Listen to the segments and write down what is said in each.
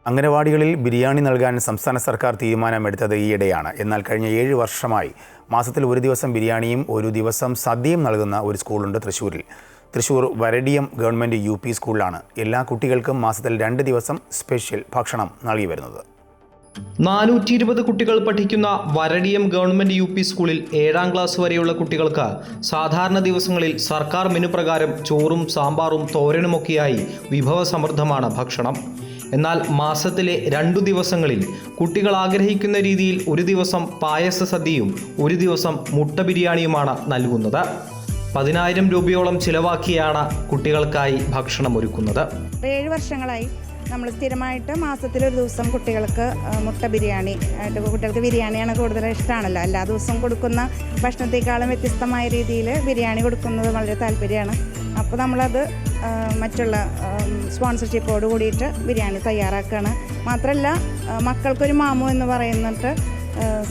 അംഗനവാടികളിൽ ബിരിയാണി നൽകാൻ സംസ്ഥാന സർക്കാർ തീരുമാനമെടുത്തത് ഈയിടെയാണ്. എന്നാൽ കഴിഞ്ഞ 7 വർഷമായി മാസത്തിൽ ഒരു ദിവസം ബിരിയാണിയും ഒരു ദിവസം സദ്യയും നൽകുന്ന ഒരു സ്കൂളുണ്ട് തൃശ്ശൂരിൽ. തൃശ്ശൂർ വരടിയം ഗവൺമെൻറ് UP സ്കൂളിലാണ് എല്ലാ കുട്ടികൾക്കും മാസത്തിൽ 2 ദിവസം സ്പെഷ്യൽ ഭക്ഷണം നൽകി വരുന്നത്. 420 കുട്ടികൾ പഠിക്കുന്ന വരടിയം ഗവൺമെൻറ് UP സ്കൂളിൽ 7ാം ക്ലാസ് വരെയുള്ള കുട്ടികൾക്ക് സാധാരണ ദിവസങ്ങളിൽ സർക്കാർ മെനു പ്രകാരം ചോറും സാമ്പാറും തോരനുമൊക്കെയായി വിഭവസമൃദ്ധമാണ് ഭക്ഷണം. എന്നാൽ മാസത്തിലെ 2 ദിവസങ്ങളിൽ കുട്ടികൾ ആഗ്രഹിക്കുന്ന രീതിയിൽ ഒരു ദിവസം പായസ സദ്യയും ഒരു ദിവസം മുട്ട ബിരിയാണിയുമാണ് നൽകുന്നത്. 10,000 രൂപയോളം ചിലവാക്കിയാണ് കുട്ടികൾക്കായി ഭക്ഷണം ഒരുക്കുന്നത്. 7 വർഷങ്ങളായി നമ്മൾ സ്ഥിരമായിട്ട് മാസത്തിലൊരു ദിവസം കുട്ടികൾക്ക് മുട്ട ബിരിയാണി ആയിട്ട്, കുട്ടികൾക്ക് ബിരിയാണിയാണ് കൂടുതൽ ഇഷ്ടമാണല്ലോ. എല്ലാ ദിവസവും കൊടുക്കുന്ന ഭക്ഷണത്തെക്കാളും വ്യത്യസ്തമായ രീതിയിൽ ബിരിയാണി കൊടുക്കുന്നത് വളരെ താല്പര്യമാണ്. അപ്പോൾ നമ്മളത് മറ്റുള്ള സ്പോൺസർഷിപ്പോട് കൂടിയിട്ട് ബിരിയാണി തയ്യാറാക്കുകയാണ്. മാത്രമല്ല, മക്കൾക്കൊരു മാമു എന്ന് പറയുന്നിട്ട്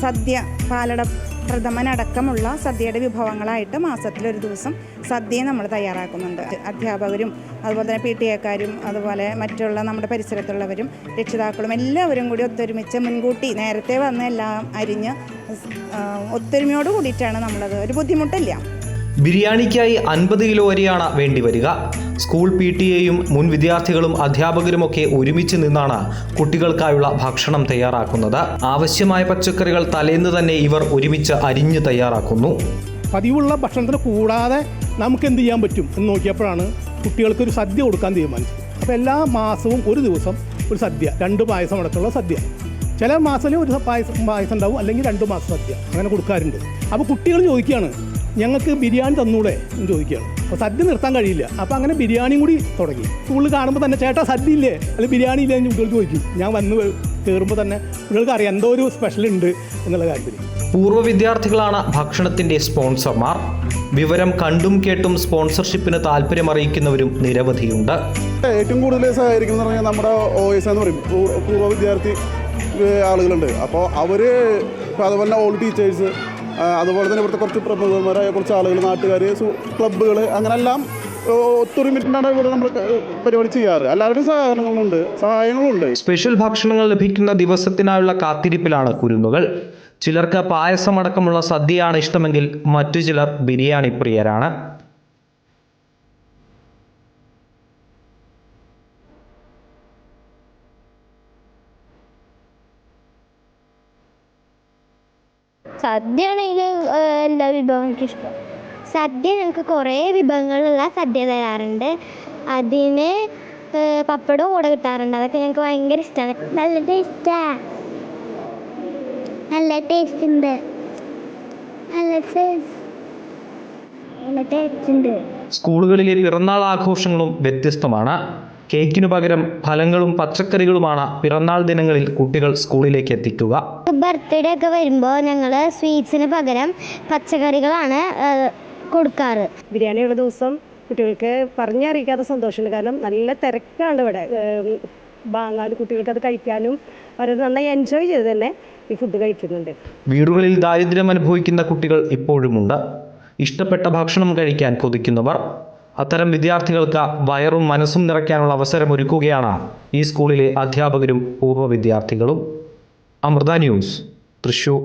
സദ്യ, പാലട പ്രഥമനടക്കമുള്ള സദ്യയുടെ വിഭവങ്ങളായിട്ട് മാസത്തിലൊരു ദിവസം സദ്യയും നമ്മൾ തയ്യാറാക്കുന്നുണ്ട്. അധ്യാപകരും അതുപോലെ തന്നെ PTA-ക്കാരും അതുപോലെ മറ്റുള്ള നമ്മുടെ പരിസരത്തുള്ളവരും രക്ഷിതാക്കളും എല്ലാവരും കൂടി ഒത്തൊരുമിച്ച് മുൻകൂട്ടി നേരത്തെ വന്ന് എല്ലാം അരിഞ്ഞ് ഒത്തൊരുമയോട് കൂടിയിട്ടാണ് നമ്മളത്. ഒരു ബുദ്ധിമുട്ടില്ല. ബിരിയാണിക്കായി 50 കിലോ അരിയാണ് വേണ്ടിവരിക. സ്കൂൾ PTA-യും മുൻ വിദ്യാർത്ഥികളും അധ്യാപകരുമൊക്കെ ഒരുമിച്ച് നിന്നാണ് കുട്ടികൾക്കായുള്ള ഭക്ഷണം തയ്യാറാക്കുന്നത്. ആവശ്യമായ പച്ചക്കറികൾ തലേന്ന് തന്നെ ഇവർ ഒരുമിച്ച് അരിഞ്ഞ് തയ്യാറാക്കുന്നു. പതിവുള്ള ഭക്ഷണത്തിന് കൂടാതെ നമുക്ക് എന്ത് ചെയ്യാൻ പറ്റും എന്ന് നോക്കിയപ്പോഴാണ് കുട്ടികൾക്കൊരു സദ്യ കൊടുക്കാൻ തീരുമാനിച്ചത്. അപ്പോൾ എല്ലാ മാസവും ഒരു ദിവസം ഒരു സദ്യ, 2 പായസം അടക്കമുള്ള സദ്യ. ചില മാസത്തിൽ ഒരു പായസം ഉണ്ടാവും, അല്ലെങ്കിൽ 2 മാസം സദ്യ അങ്ങനെ കൊടുക്കാറുണ്ട്. അപ്പോൾ കുട്ടികൾ ചോദിക്കുകയാണ്, ഞങ്ങൾക്ക് ബിരിയാണി തന്നൂടെ എന്ന് ചോദിക്കുകയാണ്. അപ്പോൾ സദ്യ നിർത്താൻ കഴിയില്ല. അപ്പോൾ അങ്ങനെ ബിരിയാണിയും കൂടി തുടങ്ങി. സ്കൂളിൽ കാണുമ്പോൾ തന്നെ ചേട്ടാ സദ്യ ഇല്ലേ, അല്ലെങ്കിൽ ബിരിയാണി ഇല്ലേ എന്ന് കുട്ടികൾ ചോദിക്കും. ഞാൻ വന്ന് കയറുമ്പോൾ തന്നെ കുട്ടികൾക്ക് അറിയാം എന്തോ ഒരു സ്പെഷ്യൽ ഉണ്ട് എന്നുള്ള കാര്യത്തിൽ. പൂർവ്വ വിദ്യാർത്ഥികളാണ് ഭക്ഷണത്തിൻ്റെ സ്പോൺസർമാർ. വിവരം കണ്ടും കേട്ടും സ്പോൺസർഷിപ്പിന് താല്പര്യമറിയിക്കുന്നവരും നിരവധിയുണ്ട്. ഏറ്റവും കൂടുതൽ സഹകരിക്കുന്നത് പറഞ്ഞാൽ നമ്മുടെ OS എന്ന് പറയും, പൂർവ്വ വിദ്യാർത്ഥി ആളുകളുണ്ട്. അപ്പോൾ അവർ അതുപോലെ ഓൾ ടീച്ചേഴ്സ്, അതുപോലെ തന്നെ ഇവിടുത്തെ കുറച്ച് പ്രമുഖന്മാരായ കുറച്ച് ആളുകൾ, നാട്ടുകാർ, ക്ലബ്ബുകൾ, അങ്ങനെല്ലാം ഒത്തൊരുമിട്ടാണ് ഇവിടെ നമ്മൾ പരിപാടി ചെയ്യാറ്. എല്ലാവരുടെയും സഹായങ്ങളുണ്ട്. സ്പെഷ്യൽ ഭക്ഷണങ്ങൾ ലഭിക്കുന്ന ദിവസത്തിനായുള്ള കാത്തിരിപ്പിലാണ് കുരുന്നുകൾ. ചിലർക്ക് പായസമടക്കമുള്ള സദ്യയാണ് ഇഷ്ടമെങ്കിൽ മറ്റു ചിലർ ബിരിയാണി പ്രിയരാണ്. സദ്യ ആണെങ്കിൽ എല്ലാ വിഭവവും എനിക്കിഷ്ടം. സദ്യ ഞങ്ങൾക്ക് കുറേ വിഭവങ്ങളുള്ള സദ്യ തരാറുണ്ട്. അതിന് പപ്പടവും കൂടെ കിട്ടാറുണ്ട്. അതൊക്കെ ഞങ്ങൾക്ക് ഭയങ്കര ഇഷ്ടമാണ്. നല്ല ടേസ്റ്റാണ്, നല്ല ടേസ്റ്റ് ഉണ്ട്, നല്ല ടേസ്റ്റ് ഉണ്ട്. സ്കൂളുകളിലെ പിറന്നാൾ ആഘോഷങ്ങളും വ്യത്യസ്തമാണ്. കേക്കിനു പകരം ഫലങ്ങളും പച്ചക്കറികളുമാണ് പിറന്നാൾ ദിനങ്ങളിൽ കുട്ടികൾ സ്കൂളിലേക്ക് എത്തിക്കുക. ബർത്ത്ഡേ ഒക്കെ വരുമ്പോൾ ഞങ്ങൾ സ്വീറ്റ്സിന് പകരം പച്ചക്കറികളാണ് കൊടുക്കാറ്. ബിരിയാണിയുള്ള ദിവസം കുട്ടികൾക്ക് പറഞ്ഞറിയിക്കാത്ത സന്തോഷമുണ്ട്. കാരണം നല്ല തിരക്കാണ് ഇവിടെ. വാങ്ങാനും കുട്ടികൾക്ക് അത് കഴിക്കാനും അവർ നന്നായി എൻജോയ് ചെയ്ത് തന്നെ ഈ ഫുഡ് കഴിക്കുന്നുണ്ട്. വീടുകളിൽ ദാരിദ്ര്യം അനുഭവിക്കുന്ന കുട്ടികൾ ഇപ്പോഴുമുണ്ട്. ഇഷ്ടപ്പെട്ട ഭക്ഷണം കഴിക്കാൻ കൊതിക്കുന്നവർ. അത്തരം വിദ്യാർത്ഥികൾക്ക് വയറും മനസ്സും നിറയ്ക്കാനുള്ള അവസരം ഒരുക്കുകയാണ് ഈ സ്കൂളിലെ അധ്യാപകരും പൂർവ്വ വിദ്യാർത്ഥികളും. അമൃത ന്യൂസ്, തൃശ്ശൂർ.